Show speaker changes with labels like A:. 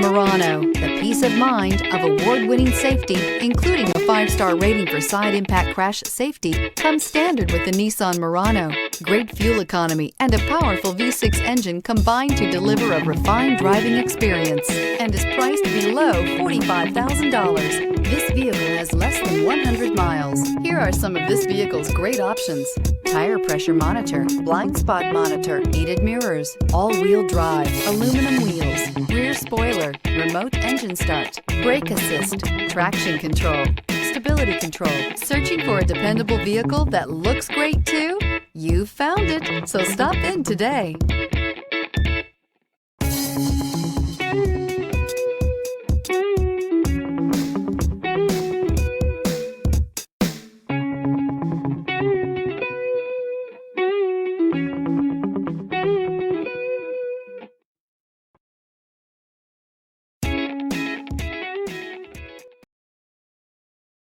A: Murano, the peace of mind of award-winning safety, including a 5-star rating for side impact crash safety, comes standard with the Nissan Murano. Great fuel economy and a powerful V6 engine combine to deliver a refined driving experience and is priced below $45,000. This vehicle has less than 100 miles. Here are some of this vehicle's great options: tire pressure monitor, blind spot monitor, heated mirrors, all-wheel drive, aluminum wheels, rear spoiler, remote engine start, brake assist, traction control, stability control. Searching for a dependable vehicle that looks great too? You found it, so stop in today.